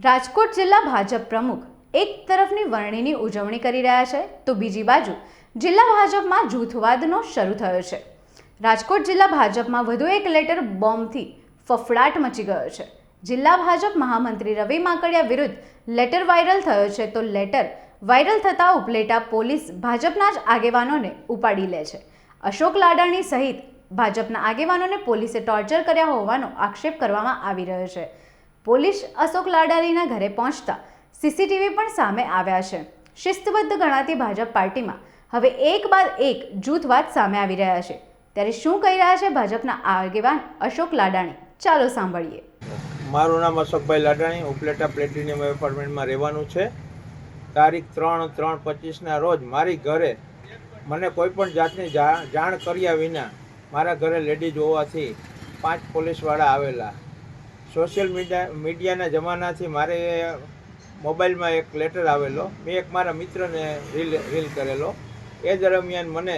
રાજકોટ જિલ્લા ભાજપ પ્રમુખ એક તરફની વરણીની ઉજવણી કરી રહ્યા છે તો બીજી બાજુ જિલ્લા ભાજપમાં જૂથવાદનો શરૂ થયો છે। રાજકોટ જિલ્લા ભાજપમાં વધુ એક લેટર બોમ્બથી ફફડાટ મચી ગયો છે। જિલ્લા ભાજપ મહામંત્રી રવિ માકડિયા વિરુદ્ધ લેટર વાયરલ થયો છે તો લેટર વાયરલ થતા ઉપલેટા પોલીસ ભાજપના જ આગેવાનોને ઉપાડી લે છે। અશોક લાડાણી સહિત ભાજપના આગેવાનોને પોલીસે ટોર્ચર કર્યા હોવાનો આક્ષેપ કરવામાં આવી રહ્યો છે। પોલીસ અશોક લાડાણીના ઘરે પહોંચતા સીસીટીવી પણ સામે આવ્યા છે। શિસ્તબદ્ધ ગણાતી ભાજપ પાર્ટીમાં હવે એક બાદ એક જૂથવાદ સામે આવી રહ્યા છે। ત્યારે શું કહી રહ્યા છે ભાજપના આગેવાન અશોક લાડાણી, ચાલો સાંભળીએ। મારું નામ અશોકભાઈ લાડાણી, ઉપલેટા પ્લેટિનિયમ એપાર્ટમેન્ટમાં રહેવાનું છે। તારીખ 3/3/25ના રોજ મારી ઘરે મને કોઈ પણ જાતની જાણ કર્યા વિના મારા ઘરે લેડીઝ હોવાથી 5 પોલીસવાળા આવેલા। સોશિયલ મીડિયાના જમાનાથી મારે મોબાઈલમાં એક લેટર આવેલો, મેં એક મારા મિત્રને રીલ કરેલો। એ દરમિયાન મને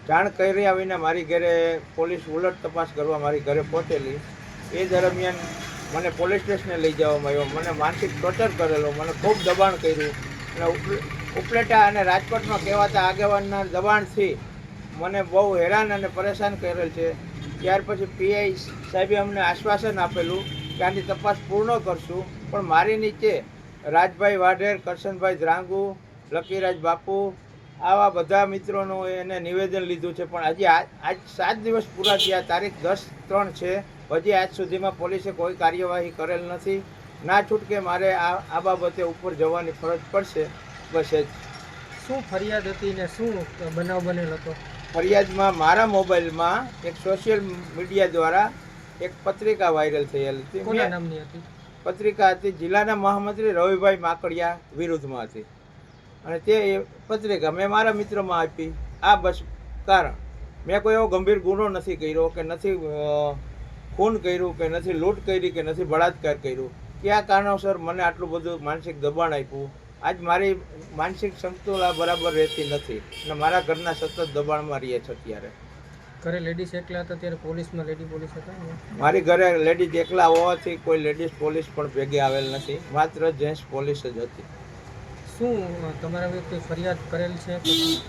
જાણ કર્યા વિના મારી ઘરે પોલીસ ઉલટ તપાસ કરવા મારી ઘરે પહોંચેલી। એ દરમિયાન મને પોલીસ સ્ટેશને લઈ જવામાં આવ્યો, મને માનસિક ટોર્ચર કરેલો, મને ખૂબ દબાણ કર્યું અને ઉપલેટા અને રાજકોટમાં કહેવાતા આગેવાનના દબાણથી મને બહુ હેરાન અને પરેશાન કરેલ છે। ત્યાર પછી પીઆઈ સાહેબે અમને આશ્વાસન આપેલું કે આની તપાસ પૂર્ણ કરશું, પણ મારી નીચે રાજભાઈ વાઢેર, કરશનભાઈ ધ્રાંગુ, લકીરાજ બાપુ આવા બધા મિત્રોનું એને નિવેદન લીધું છે, પણ હજી આજ 7 દિવસ પૂરા થયા, તારીખ 10/3 છે, હજી આજ સુધીમાં પોલીસે કોઈ કાર્યવાહી કરેલ નથી। ના છૂટકે મારે આ બાબતે ઉપર જવાની ફરજ પડશે। બસ એ જ। શું ફરિયાદ હતી ને શું બનાવ બનેલ હતો? ફરિયાદમાં મારા મોબાઈલમાં એક સોશિયલ મીડિયા દ્વારા એક પત્રિકા વાયરલ થયેલ હતી। કોના નામની હતી પત્રિકા હતી? જિલ્લાના મહામંત્રી રવિભાઈ માકડિયા વિરુદ્ધમાં હતી અને તે પત્રિકા મેં મારા મિત્રમાં આપી। આ બસ કારણ, મેં કોઈ એવો ગંભીર ગુનો નથી કર્યો કે નથી ખૂન કર્યું કે નથી લૂંટ કરી કે નથી બળાત્કાર કર્યું। કયા કારણોસર મને આટલું બધું માનસિક દબાણ આપ્યું? આજ મારી માનસિક સંતુલા બરાબર રહેતી નથી અને મારા ઘરના સતત દબાણમાં રહે છે। અત્યારે ઘરે લેડીઝ એકલા હતા ત્યારે પોલીસમાં લેડી પોલીસ હતા? મારી ઘરે લેડીઝ એકલા હોવાથી કોઈ લેડીઝ પોલીસ પણ ભેગી આવેલ નથી, માત્ર જેન્ટ્સ પોલીસ જ હતી। શું તમારા વિરુદ્ધ કોઈ ફરિયાદ કરેલ છે?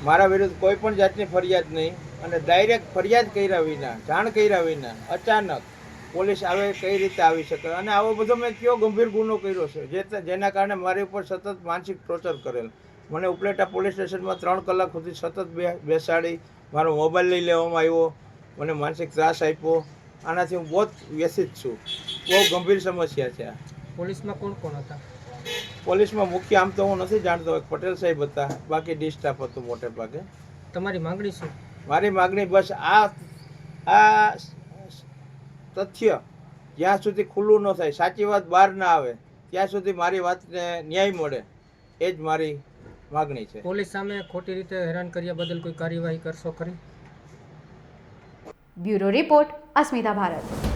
મારા વિરુદ્ધ કોઈ પણ જાતની ફરિયાદ નહીં અને ડાયરેક્ટ ફરિયાદ કર્યા વિના, જાણ કર્યા વિના અચાનક પોલીસ આવે કઈ રીતે આવી શકે? અને આવો બધો મેં કયો ગંભીર ગુનો કર્યો છે જેના કારણે મારી ઉપર સતત માનસિક ટોર્ચર કરેલ। મને ઉપલેટા પોલીસ સ્ટેશનમાં 3 કલાક સુધી સતત બેસાડી, મારો મોબાઈલ લઈ લેવામાં આવ્યો, મને માનસિક ત્રાસ આપ્યો। આનાથી હું બહુ વ્યથિત છું, બહુ ગંભીર સમસ્યા છે। પોલીસમાં કોણ કોણ હતા? પોલીસમાં મુખ્ય આમ તો હું નથી જાણતો, એક પટેલ સાહેબ હતા, બાકી ડી સ્ટાફ હતું મોટે ભાગે। તમારી માંગણી શું? મારી માગણી બસ આ તથ્ય જ્યાં સુધી ખુલ્લું ન થાય, સાચી વાત બહાર ના આવે ત્યાં સુધી મારી વાતને ન્યાય મળે, એ જ મારી માગણી છે। પોલીસ સામે ખોટી રીતે હેરાન કર્યા બદલ કોઈ કાર્યવાહી કરશો ખરી? બ્યુરો રિપોર્ટ, અસ્મિતા ભારત।